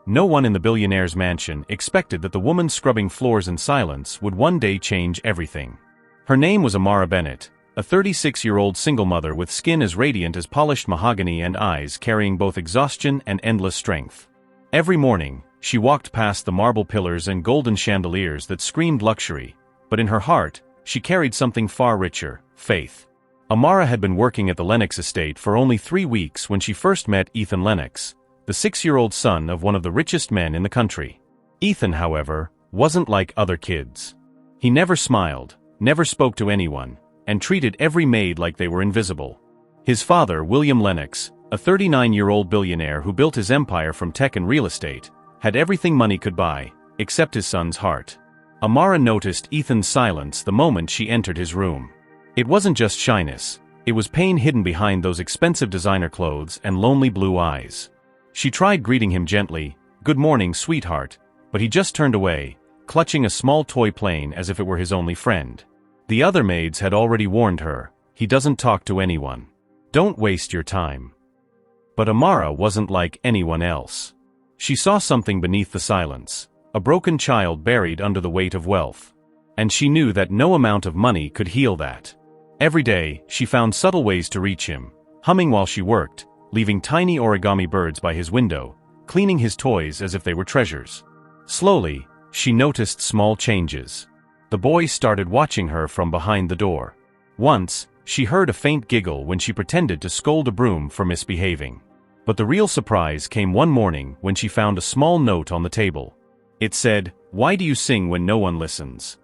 No one in the billionaire's mansion expected that the woman scrubbing floors in silence would one day change everything. Her name was Amara Bennett, a 36-year-old single mother with skin as radiant as polished mahogany and eyes carrying both exhaustion and endless strength. Every morning, she walked past the marble pillars and golden chandeliers that screamed luxury, but in her heart, she carried something far richer: faith. Amara had been working at the Lennox estate for only 3 weeks when she first met Ethan Lennox, the 6-year-old son of one of the richest men in the country. Ethan, however, wasn't like other kids. He never smiled, never spoke to anyone, and treated every maid like they were invisible. His father, William Lennox, a 39-year-old billionaire who built his empire from tech and real estate, had everything money could buy, except his son's heart. Amara noticed Ethan's silence the moment she entered his room. It wasn't just shyness, it was pain hidden behind those expensive designer clothes and lonely blue eyes. She tried greeting him gently, "Good morning, sweetheart," but he just turned away, clutching a small toy plane as if it were his only friend. The other maids had already warned her, "He doesn't talk to anyone. Don't waste your time." But Amara wasn't like anyone else. She saw something beneath the silence, a broken child buried under the weight of wealth. And she knew that no amount of money could heal that. Every day, she found subtle ways to reach him, humming while she worked, leaving tiny origami birds by his window, cleaning his toys as if they were treasures. Slowly, she noticed small changes. The boy started watching her from behind the door. Once, she heard a faint giggle when she pretended to scold a broom for misbehaving. But the real surprise came one morning when she found a small note on the table. It said, "Why do you sing when no one listens?"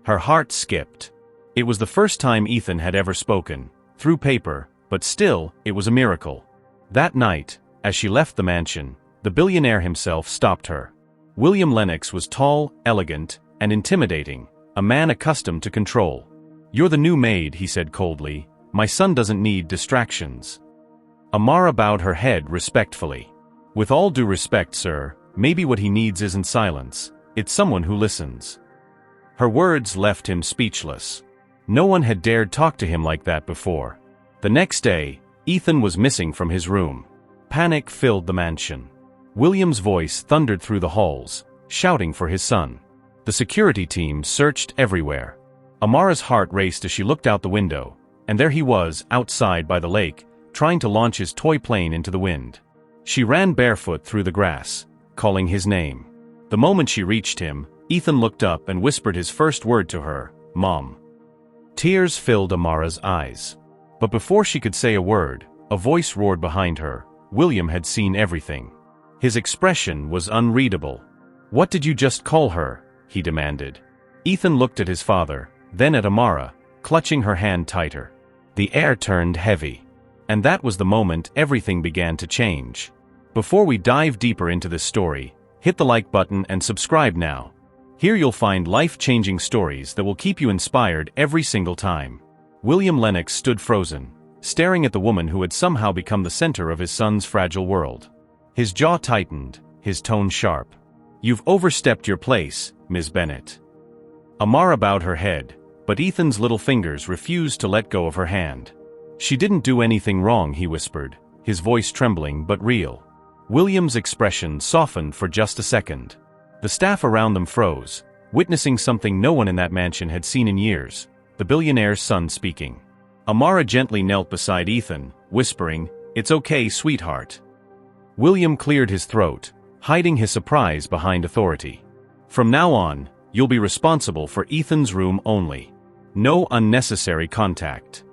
Her heart skipped. It was the first time Ethan had ever spoken, through paper, but still, it was a miracle. That night, as she left the mansion, the billionaire himself stopped her. William Lennox was tall, elegant, and intimidating, a man accustomed to control. "You're the new maid," he said coldly. "My son doesn't need distractions." Amara bowed her head respectfully. "With all due respect, sir, maybe what he needs isn't silence, it's someone who listens." Her words left him speechless. No one had dared talk to him like that before. The next day, Ethan was missing from his room. Panic filled the mansion. William's voice thundered through the halls, shouting for his son. The security team searched everywhere. Amara's heart raced as she looked out the window, and there he was, outside by the lake, trying to launch his toy plane into the wind. She ran barefoot through the grass, calling his name. The moment she reached him, Ethan looked up and whispered his first word to her, "Mom." Tears filled Amara's eyes. But before she could say a word, a voice roared behind her. William had seen everything. His expression was unreadable. "What did you just call her?" he demanded. Ethan looked at his father, then at Amara, clutching her hand tighter. The air turned heavy. And that was the moment everything began to change. Before we dive deeper into this story, hit the like button and subscribe now. Here you'll find life-changing stories that will keep you inspired every single time. William Lennox stood frozen, staring at the woman who had somehow become the center of his son's fragile world. His jaw tightened, his tone sharp. "You've overstepped your place, Ms. Bennett." Amara bowed her head, but Ethan's little fingers refused to let go of her hand. "She didn't do anything wrong," he whispered, his voice trembling but real. William's expression softened for just a second. The staff around them froze, witnessing something no one in that mansion had seen in years, the billionaire's son speaking. Amara gently knelt beside Ethan, whispering, "It's okay, sweetheart." William cleared his throat, hiding his surprise behind authority. "From now on, you'll be responsible for Ethan's room only. No unnecessary contact."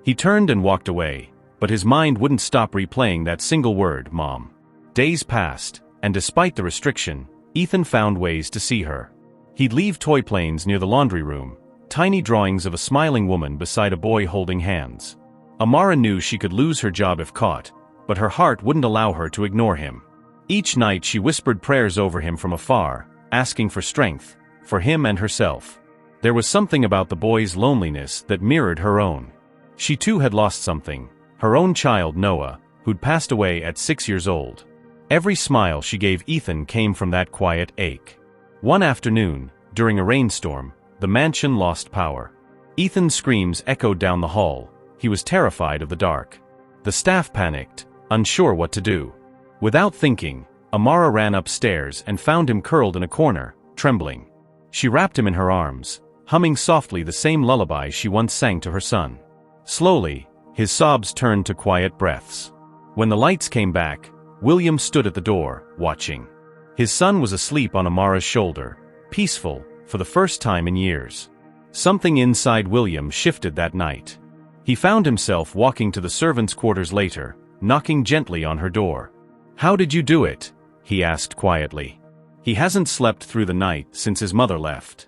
He turned and walked away, but his mind wouldn't stop replaying that single word, "Mom." Days passed, and despite the restriction, Ethan found ways to see her. He'd leave toy planes near the laundry room, tiny drawings of a smiling woman beside a boy holding hands. Amara knew she could lose her job if caught, but her heart wouldn't allow her to ignore him. Each night she whispered prayers over him from afar, asking for strength, for him and herself. There was something about the boy's loneliness that mirrored her own. She too had lost something, her own child Noah, who'd passed away at 6 years old. Every smile she gave Ethan came from that quiet ache. One afternoon, during a rainstorm, the mansion lost power. Ethan's screams echoed down the hall. He was terrified of the dark. The staff panicked, unsure what to do. Without thinking, Amara ran upstairs and found him curled in a corner, trembling. She wrapped him in her arms, humming softly the same lullaby she once sang to her son. Slowly, his sobs turned to quiet breaths. When the lights came back, William stood at the door, watching. His son was asleep on Amara's shoulder, peaceful, for the first time in years. Something inside William shifted that night. He found himself walking to the servants' quarters later, knocking gently on her door. "How did you do it?" he asked quietly. He hasn't slept through the night since his mother left.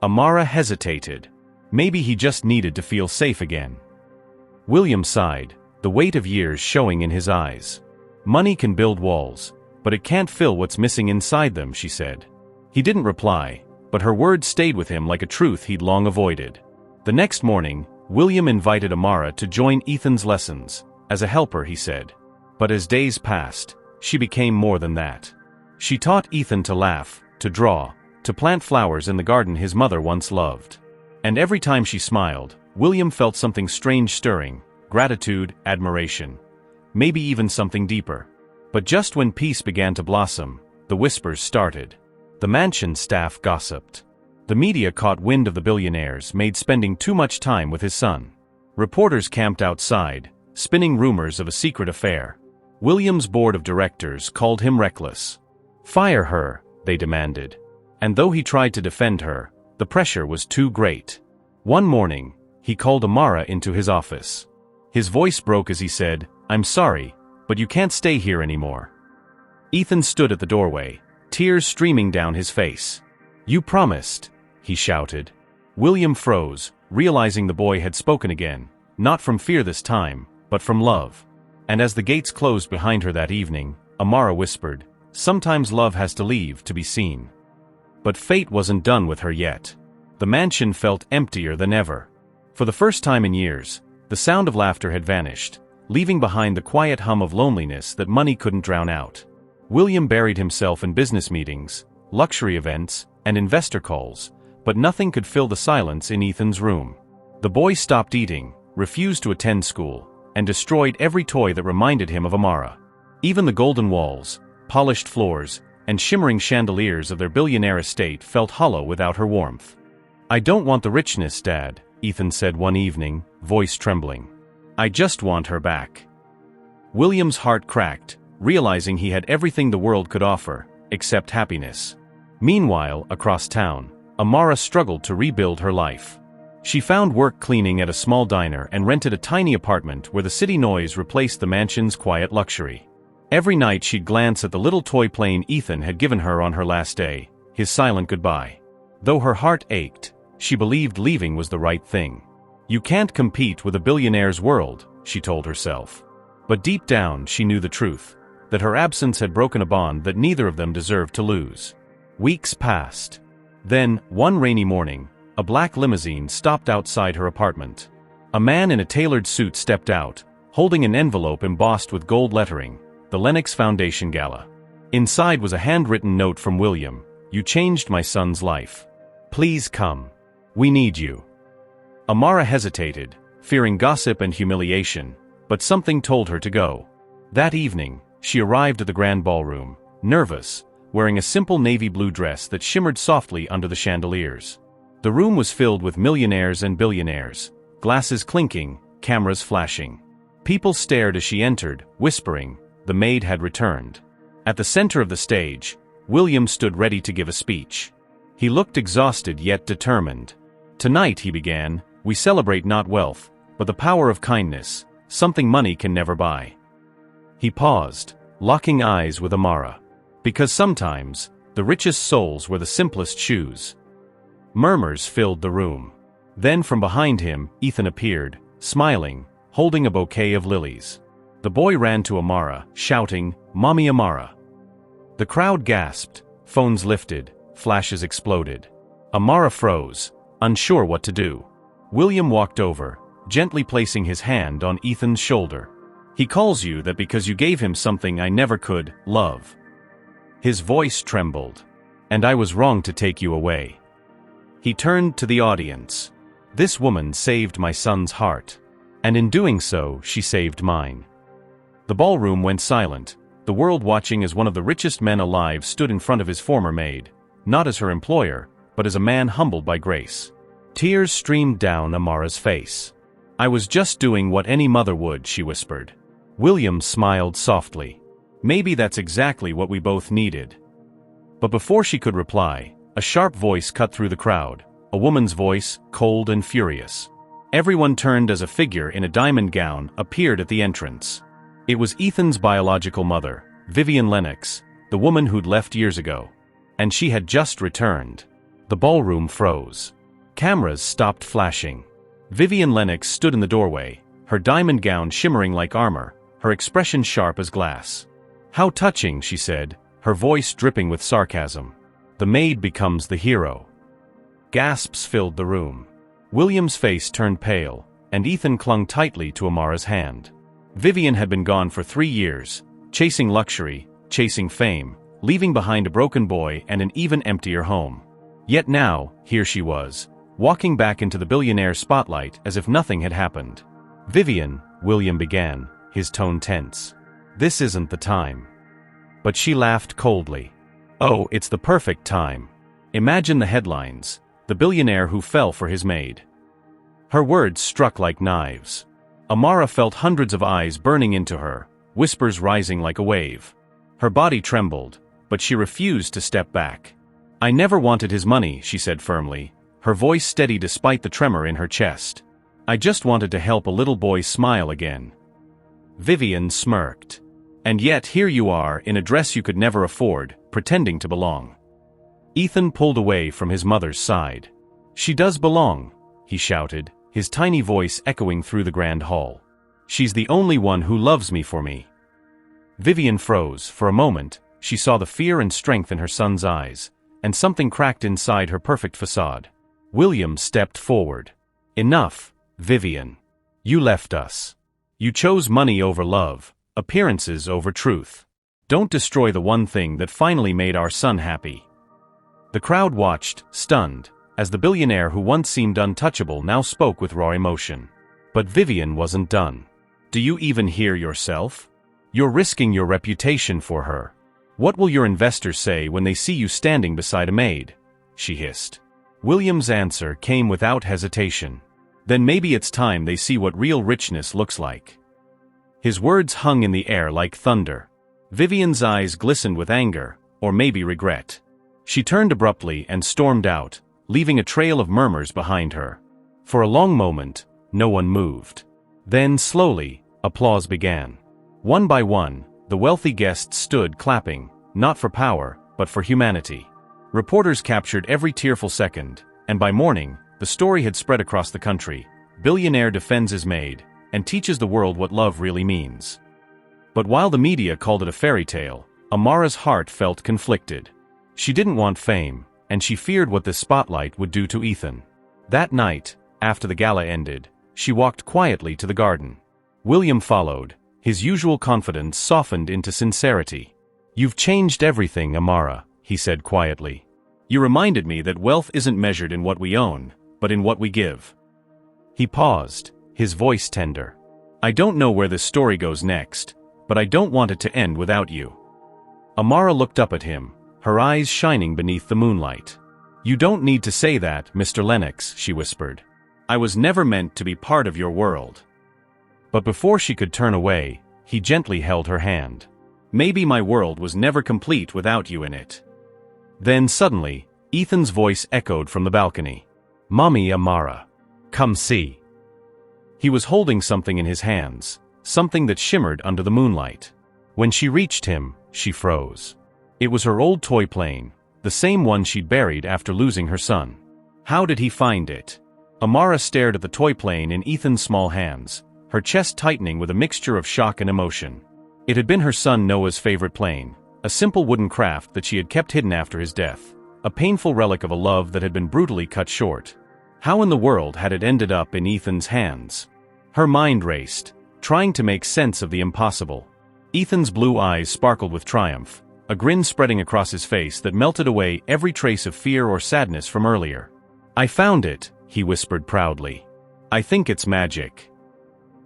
Amara hesitated. Maybe he just needed to feel safe again. William sighed, the weight of years showing in his eyes. "Money can build walls, but it can't fill what's missing inside them," she said. He didn't reply, but her words stayed with him like a truth he'd long avoided. The next morning, William invited Amara to join Ethan's lessons, as a helper, he said. But as days passed, she became more than that. She taught Ethan to laugh, to draw, to plant flowers in the garden his mother once loved. And every time she smiled, William felt something strange stirring, gratitude, admiration, maybe even something deeper. But just when peace began to blossom, the whispers started. The mansion staff gossiped. The media caught wind of the billionaire's Maid spending too much time with his son. Reporters camped outside, spinning rumors of a secret affair. William's board of directors called him reckless. "Fire her," they demanded. And though he tried to defend her, the pressure was too great. One morning, he called Amara into his office. His voice broke as he said, "I'm sorry, but you can't stay here anymore." Ethan stood at the doorway, tears streaming down his face. "You promised," he shouted. William froze, realizing the boy had spoken again, not from fear this time, but from love. And as the gates closed behind her that evening, Amara whispered, "Sometimes love has to leave to be seen." But fate wasn't done with her yet. The mansion felt emptier than ever. For the first time in years, the sound of laughter had vanished, leaving behind the quiet hum of loneliness that money couldn't drown out. William buried himself in business meetings, luxury events, and investor calls, but nothing could fill the silence in Ethan's room. The boy stopped eating, refused to attend school, and destroyed every toy that reminded him of Amara. Even the golden walls, polished floors, and shimmering chandeliers of their billionaire estate felt hollow without her warmth. "I don't want the richness, Dad," Ethan said one evening, voice trembling. "I just want her back." William's heart cracked, realizing he had everything the world could offer, except happiness. Meanwhile, across town, Amara struggled to rebuild her life. She found work cleaning at a small diner and rented a tiny apartment where the city noise replaced the mansion's quiet luxury. Every night she'd glance at the little toy plane Ethan had given her on her last day, his silent goodbye. Though her heart ached, she believed leaving was the right thing. "You can't compete with a billionaire's world," she told herself. But deep down she knew the truth, that her absence had broken a bond that neither of them deserved to lose. Weeks passed. Then, one rainy morning, a black limousine stopped outside her apartment. A man in a tailored suit stepped out, holding an envelope embossed with gold lettering, the Lennox Foundation Gala. Inside was a handwritten note from William, "You changed my son's life. Please come. We need you." Amara hesitated, fearing gossip and humiliation, but something told her to go. That evening, she arrived at the grand ballroom, nervous, wearing a simple navy blue dress that shimmered softly under the chandeliers. The room was filled with millionaires and billionaires, glasses clinking, cameras flashing. People stared as she entered, whispering, the maid had returned. At the center of the stage, William stood ready to give a speech. He looked exhausted yet determined. "Tonight," he began, "we celebrate not wealth, but the power of kindness, something money can never buy." He paused, locking eyes with Amara. Because sometimes, the richest souls wear the simplest shoes. Murmurs filled the room. Then from behind him, Ethan appeared, smiling, holding a bouquet of lilies. The boy ran to Amara, shouting, "Mommy Amara." The crowd gasped, phones lifted, flashes exploded. Amara froze, unsure what to do. William walked over, gently placing his hand on Ethan's shoulder. "He calls you that because you gave him something I never could, love." His voice trembled. "And I was wrong to take you away." He turned to the audience. "This woman saved my son's heart. And in doing so, she saved mine." The ballroom went silent, the world watching as one of the richest men alive stood in front of his former maid, not as her employer, but as a man humbled by grace. Tears streamed down Amara's face. "I was just doing what any mother would," she whispered. William smiled softly. "Maybe that's exactly what we both needed." But before she could reply, a sharp voice cut through the crowd, a woman's voice, cold and furious. Everyone turned as a figure in a diamond gown appeared at the entrance. It was Ethan's biological mother, Vivian Lennox, the woman who'd left years ago. And she had just returned. The ballroom froze. Cameras stopped flashing. Vivian Lennox stood in the doorway, her diamond gown shimmering like armor, her expression sharp as glass. "How touching," she said, her voice dripping with sarcasm. "The maid becomes the hero." Gasps filled the room. William's face turned pale, and Ethan clung tightly to Amara's hand. Vivian had been gone for 3 years, chasing luxury, chasing fame, leaving behind a broken boy and an even emptier home. Yet now, here she was, walking back into the billionaire spotlight as if nothing had happened. "Vivian," William began, his tone tense. "This isn't the time." But she laughed coldly. "Oh, it's the perfect time. Imagine the headlines. The billionaire who fell for his maid." Her words struck like knives. Amara felt hundreds of eyes burning into her, whispers rising like a wave. Her body trembled, but she refused to step back. "I never wanted his money," she said firmly, her voice steady despite the tremor in her chest. "I just wanted to help a little boy smile again." Vivian smirked. "And yet here you are, in a dress you could never afford, pretending to belong." Ethan pulled away from his mother's side. "She does belong," he shouted, his tiny voice echoing through the grand hall. "She's the only one who loves me for me." Vivian froze. For a moment, she saw the fear and strength in her son's eyes, and something cracked inside her perfect facade. William stepped forward. "Enough, Vivian. You left us. You chose money over love, appearances over truth. Don't destroy the one thing that finally made our son happy." The crowd watched, stunned, as the billionaire who once seemed untouchable now spoke with raw emotion. But Vivian wasn't done. "Do you even hear yourself? You're risking your reputation for her. What will your investors say when they see you standing beside a maid?" she hissed. William's answer came without hesitation. "Then maybe it's time they see what real richness looks like." His words hung in the air like thunder. Vivian's eyes glistened with anger, or maybe regret. She turned abruptly and stormed out, leaving a trail of murmurs behind her. For a long moment, no one moved. Then, slowly, applause began. One by one, the wealthy guests stood clapping, not for power, but for humanity. Reporters captured every tearful second, and by morning, the story had spread across the country. Billionaire defends his maid, and teaches the world what love really means. But while the media called it a fairy tale, Amara's heart felt conflicted. She didn't want fame, and she feared what the spotlight would do to Ethan. That night, after the gala ended, she walked quietly to the garden. William followed, his usual confidence softened into sincerity. "You've changed everything, Amara," he said quietly. "You reminded me that wealth isn't measured in what we own, but in what we give." He paused, his voice tender. "I don't know where this story goes next, but I don't want it to end without you." Amara looked up at him, her eyes shining beneath the moonlight. "You don't need to say that, Mr. Lennox," she whispered. "I was never meant to be part of your world." But before she could turn away, he gently held her hand. "Maybe my world was never complete without you in it." Then suddenly, Ethan's voice echoed from the balcony. "Mommy, Amara. Come see." He was holding something in his hands, something that shimmered under the moonlight. When she reached him, she froze. It was her old toy plane, the same one she'd buried after losing her son. How did he find it? Amara stared at the toy plane in Ethan's small hands, her chest tightening with a mixture of shock and emotion. It had been her son Noah's favorite plane, a simple wooden craft that she had kept hidden after his death, a painful relic of a love that had been brutally cut short. How in the world had it ended up in Ethan's hands? Her mind raced, trying to make sense of the impossible. Ethan's blue eyes sparkled with triumph, a grin spreading across his face that melted away every trace of fear or sadness from earlier. "I found it," he whispered proudly. "I think it's magic."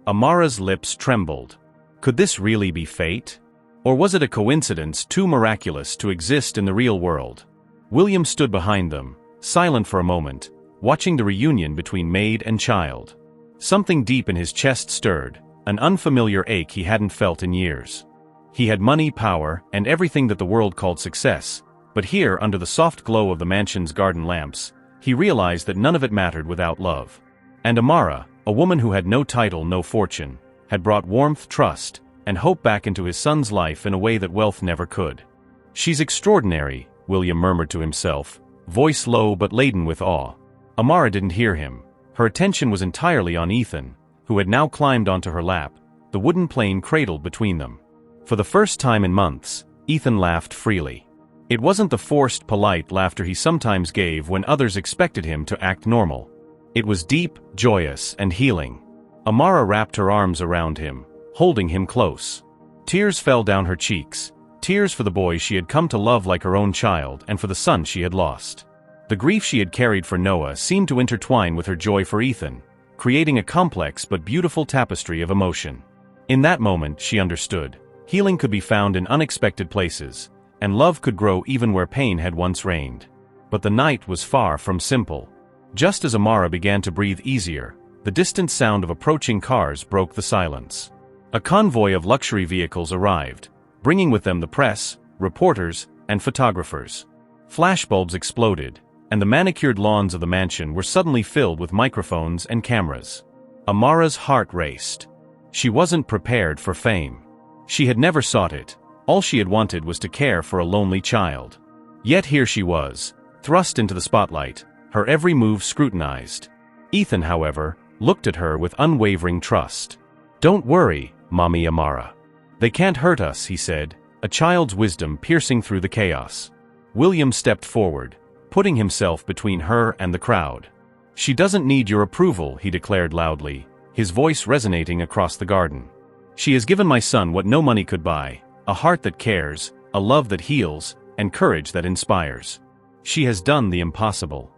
Amara's lips trembled. Could this really be fate? Or was it a coincidence too miraculous to exist in the real world? William stood behind them, silent for a moment, watching the reunion between maid and child. Something deep in his chest stirred, an unfamiliar ache he hadn't felt in years. He had money, power, and everything that the world called success, but here, under the soft glow of the mansion's garden lamps, he realized that none of it mattered without love. And Amara, a woman who had no title, no fortune, had brought warmth, trust, and hope back into his son's life in a way that wealth never could. "She's extraordinary," William murmured to himself, voice low but laden with awe. Amara didn't hear him. Her attention was entirely on Ethan, who had now climbed onto her lap, the wooden plane cradled between them. For the first time in months, Ethan laughed freely. It wasn't the forced, polite laughter he sometimes gave when others expected him to act normal. It was deep, joyous, and healing. Amara wrapped her arms around him, holding him close. Tears fell down her cheeks, tears for the boy she had come to love like her own child and for the son she had lost. The grief she had carried for Noah seemed to intertwine with her joy for Ethan, creating a complex but beautiful tapestry of emotion. In that moment, she understood. Healing could be found in unexpected places, and love could grow even where pain had once reigned. But the night was far from simple. Just as Amara began to breathe easier, the distant sound of approaching cars broke the silence. A convoy of luxury vehicles arrived, bringing with them the press, reporters, and photographers. Flashbulbs exploded, and the manicured lawns of the mansion were suddenly filled with microphones and cameras. Amara's heart raced. She wasn't prepared for fame. She had never sought it. All she had wanted was to care for a lonely child. Yet here she was, thrust into the spotlight, her every move scrutinized. Ethan, however, looked at her with unwavering trust. "Don't worry, Mommy Amara. They can't hurt us," he said, a child's wisdom piercing through the chaos. William stepped forward, putting himself between her and the crowd. "She doesn't need your approval," he declared loudly, his voice resonating across the garden. "She has given my son what no money could buy, a heart that cares, a love that heals, and courage that inspires. She has done the impossible."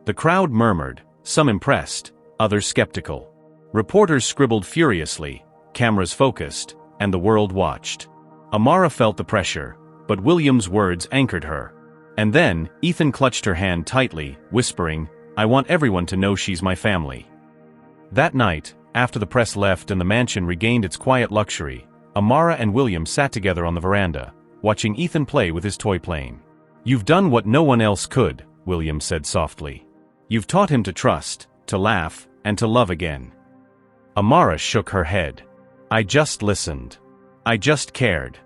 The crowd murmured, some impressed, others skeptical. Reporters scribbled furiously, cameras focused, and the world watched. Amara felt the pressure, but William's words anchored her. And then, Ethan clutched her hand tightly, whispering, "I want everyone to know she's my family." That night, after the press left and the mansion regained its quiet luxury, Amara and William sat together on the veranda, watching Ethan play with his toy plane. "You've done what no one else could," William said softly. "You've taught him to trust, to laugh, and to love again." Amara shook her head. "I just listened. I just cared."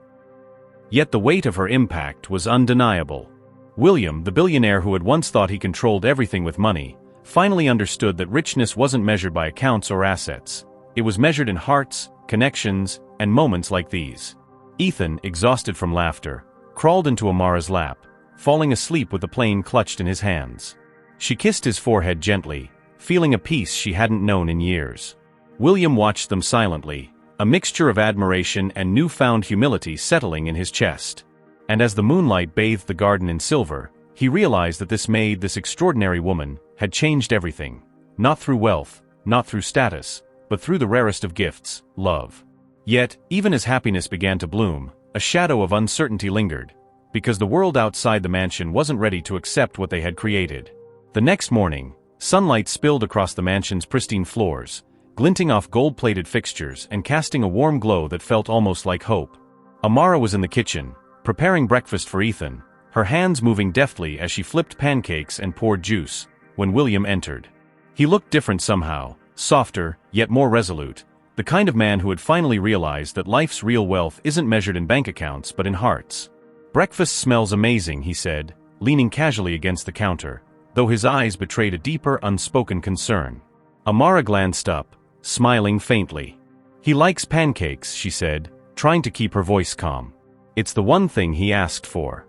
Yet the weight of her impact was undeniable. William, the billionaire who had once thought he controlled everything with money, finally understood that richness wasn't measured by accounts or assets. It was measured in hearts, connections, and moments like these. Ethan, exhausted from laughter, crawled into Amara's lap, falling asleep with the plane clutched in his hands. She kissed his forehead gently, feeling a peace she hadn't known in years. William watched them silently, a mixture of admiration and newfound humility settling in his chest. And as the moonlight bathed the garden in silver, he realized that this maid, this extraordinary woman, had changed everything. Not through wealth, not through status, but through the rarest of gifts, love. Yet, even as happiness began to bloom, a shadow of uncertainty lingered, because the world outside the mansion wasn't ready to accept what they had created. The next morning, sunlight spilled across the mansion's pristine floors, glinting off gold-plated fixtures and casting a warm glow that felt almost like hope. Amara was in the kitchen, preparing breakfast for Ethan, her hands moving deftly as she flipped pancakes and poured juice, when William entered. He looked different somehow, softer, yet more resolute, the kind of man who had finally realized that life's real wealth isn't measured in bank accounts but in hearts. "Breakfast smells amazing," he said, leaning casually against the counter, though his eyes betrayed a deeper, unspoken concern. Amara glanced up, smiling faintly. "He likes pancakes," she said, trying to keep her voice calm. "It's the one thing he asked for."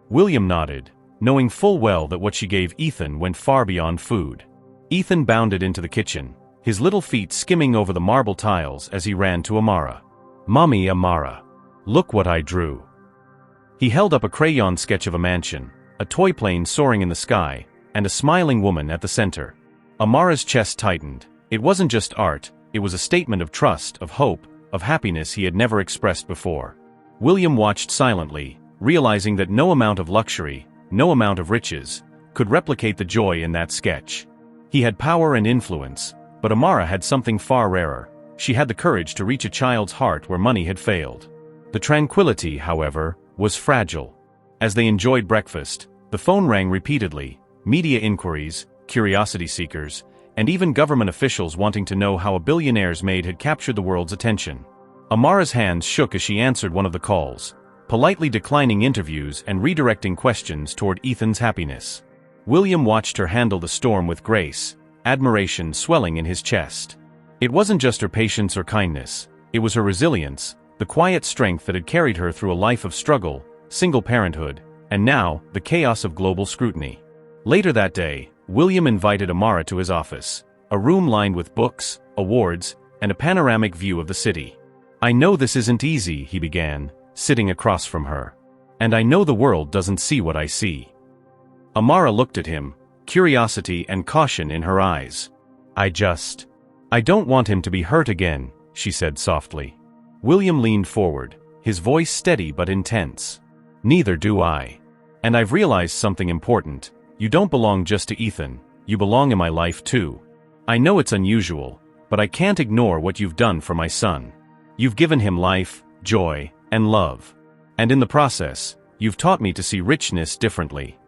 William nodded, knowing full well that what she gave Ethan went far beyond food. Ethan bounded into the kitchen, his little feet skimming over the marble tiles as he ran to Amara. "Mommy Amara, look what I drew." He held up a crayon sketch of a mansion, a toy plane soaring in the sky, and a smiling woman at the center. Amara's chest tightened. It wasn't just art, it was a statement of trust, of hope, of happiness he had never expressed before. William watched silently, realizing that no amount of luxury, no amount of riches, could replicate the joy in that sketch. He had power and influence, but Amara had something far rarer. She had the courage to reach a child's heart where money had failed. The tranquility, however, was fragile. As they enjoyed breakfast, the phone rang repeatedly, media inquiries, curiosity seekers, and even government officials wanting to know how a billionaire's maid had captured the world's attention. Amara's hands shook as she answered one of the calls, politely declining interviews and redirecting questions toward Ethan's happiness. William watched her handle the storm with grace, admiration swelling in his chest. It wasn't just her patience or kindness, it was her resilience, the quiet strength that had carried her through a life of struggle, single parenthood, and now, the chaos of global scrutiny. Later that day, William invited Amara to his office, a room lined with books, awards, and a panoramic view of the city. "I know this isn't easy," he began, sitting across from her. "And I know the world doesn't see what I see." Amara looked at him, curiosity and caution in her eyes. I don't want him to be hurt again," she said softly. William leaned forward, his voice steady but intense. "Neither do I. And I've realized something important. You don't belong just to Ethan, you belong in my life too. I know it's unusual, but I can't ignore what you've done for my son. You've given him life, joy, and love. And in the process, you've taught me to see richness differently."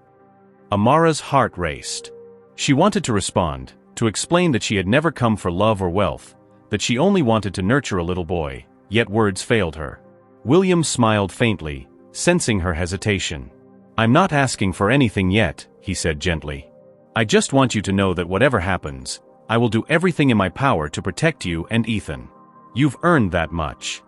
Amara's heart raced. She wanted to respond, to explain that she had never come for love or wealth, that she only wanted to nurture a little boy, yet words failed her. William smiled faintly, sensing her hesitation. "I'm not asking for anything yet," he said gently. "I just want you to know that whatever happens, I will do everything in my power to protect you and Ethan. You've earned that much."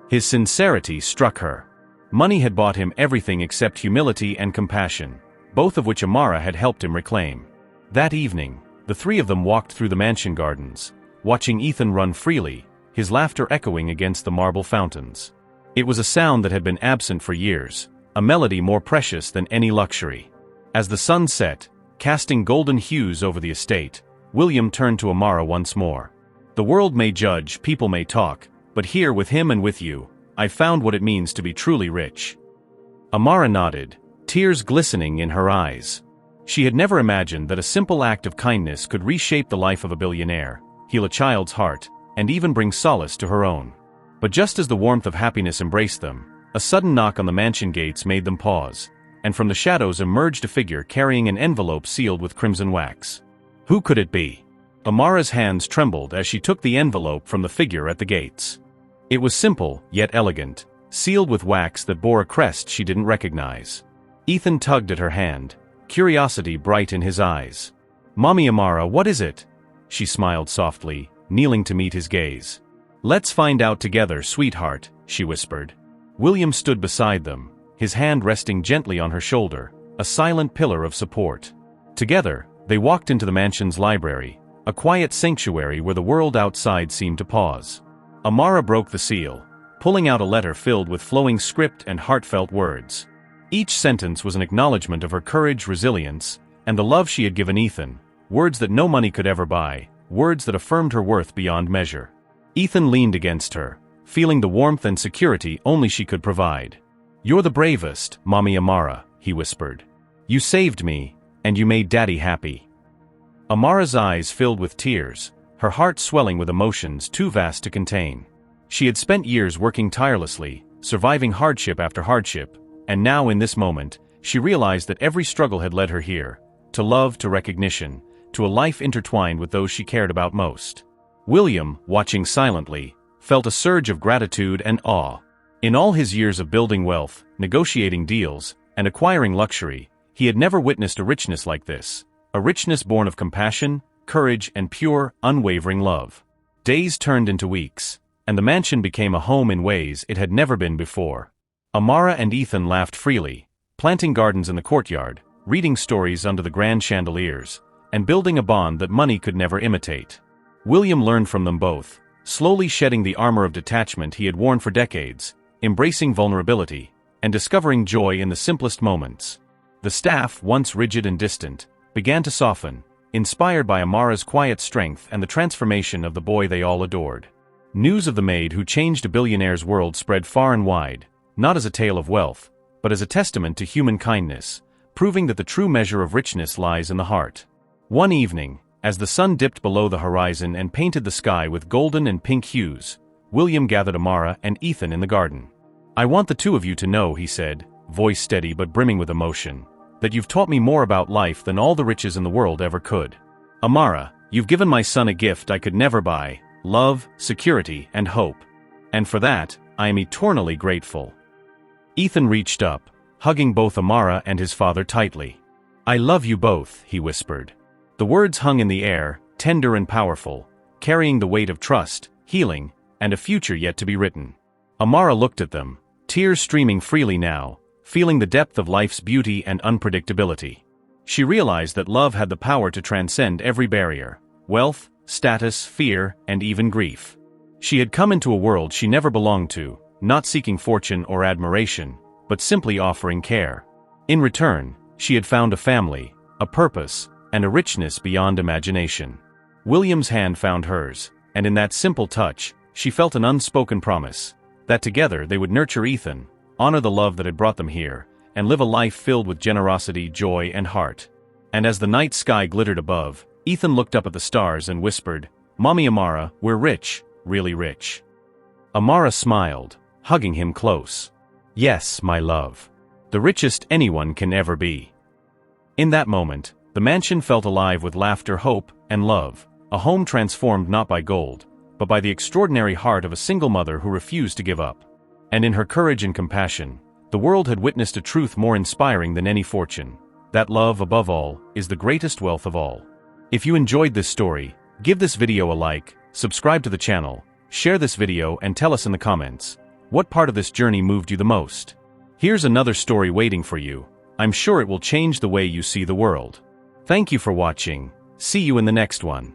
His sincerity struck her. Money had bought him everything except humility and compassion, both of which Amara had helped him reclaim. That evening, the three of them walked through the mansion gardens, watching Ethan run freely, his laughter echoing against the marble fountains. It was a sound that had been absent for years, a melody more precious than any luxury. As the sun set, casting golden hues over the estate, William turned to Amara once more. "The world may judge, people may talk, but here with him and with you, I've found what it means to be truly rich." Amara nodded, tears glistening in her eyes. She had never imagined that a simple act of kindness could reshape the life of a billionaire, heal a child's heart, and even bring solace to her own. But just as the warmth of happiness embraced them, a sudden knock on the mansion gates made them pause, and from the shadows emerged a figure carrying an envelope sealed with crimson wax. Who could it be? Amara's hands trembled as she took the envelope from the figure at the gates. It was simple, yet elegant, sealed with wax that bore a crest she didn't recognize. Ethan tugged at her hand, curiosity bright in his eyes. "Mommy Amara, what is it?" She smiled softly, kneeling to meet his gaze. "Let's find out together, sweetheart," she whispered. William stood beside them, his hand resting gently on her shoulder, a silent pillar of support. Together, they walked into the mansion's library, a quiet sanctuary where the world outside seemed to pause. Amara broke the seal, pulling out a letter filled with flowing script and heartfelt words. Each sentence was an acknowledgement of her courage, resilience, and the love she had given Ethan, words that no money could ever buy, words that affirmed her worth beyond measure. Ethan leaned against her, feeling the warmth and security only she could provide. "You're the bravest, Mommy Amara," he whispered. "You saved me, and you made Daddy happy." Amara's eyes filled with tears, her heart swelling with emotions too vast to contain. She had spent years working tirelessly, surviving hardship after hardship, and now in this moment, she realized that every struggle had led her here, to love, to recognition, to a life intertwined with those she cared about most. William, watching silently, felt a surge of gratitude and awe. In all his years of building wealth, negotiating deals, and acquiring luxury, he had never witnessed a richness like this, a richness born of compassion, courage, and pure, unwavering love. Days turned into weeks, and the mansion became a home in ways it had never been before. Amara and Ethan laughed freely, planting gardens in the courtyard, reading stories under the grand chandeliers, and building a bond that money could never imitate. William learned from them both, slowly shedding the armor of detachment he had worn for decades, embracing vulnerability, and discovering joy in the simplest moments. The staff, once rigid and distant, began to soften, inspired by Amara's quiet strength and the transformation of the boy they all adored. News of the maid who changed a billionaire's world spread far and wide, not as a tale of wealth, but as a testament to human kindness, proving that the true measure of richness lies in the heart. One evening, as the sun dipped below the horizon and painted the sky with golden and pink hues, William gathered Amara and Ethan in the garden. "I want the two of you to know," he said, voice steady but brimming with emotion, "that you've taught me more about life than all the riches in the world ever could. Amara, you've given my son a gift I could never buy: love, security, and hope. And for that, I am eternally grateful." Ethan reached up, hugging both Amara and his father tightly. "I love you both," he whispered. The words hung in the air, tender and powerful, carrying the weight of trust, healing, and a future yet to be written. Amara looked at them, tears streaming freely now, feeling the depth of life's beauty and unpredictability. She realized that love had the power to transcend every barrier: wealth, status, fear, and even grief. She had come into a world she never belonged to, not seeking fortune or admiration, but simply offering care. In return, she had found a family, a purpose, and a richness beyond imagination. William's hand found hers, and in that simple touch, she felt an unspoken promise that together they would nurture Ethan, honor the love that had brought them here, and live a life filled with generosity, joy, and heart. And as the night sky glittered above, Ethan looked up at the stars and whispered, "Mommy Amara, we're rich, really rich." Amara smiled, hugging him close. "Yes, my love. The richest anyone can ever be." In that moment, the mansion felt alive with laughter, hope, and love, a home transformed not by gold, but by the extraordinary heart of a single mother who refused to give up. And in her courage and compassion, the world had witnessed a truth more inspiring than any fortune: that love, above all, is the greatest wealth of all. If you enjoyed this story, give this video a like, subscribe to the channel, share this video, and tell us in the comments, what part of this journey moved you the most? Here's another story waiting for you. I'm sure it will change the way you see the world. Thank you for watching. See you in the next one.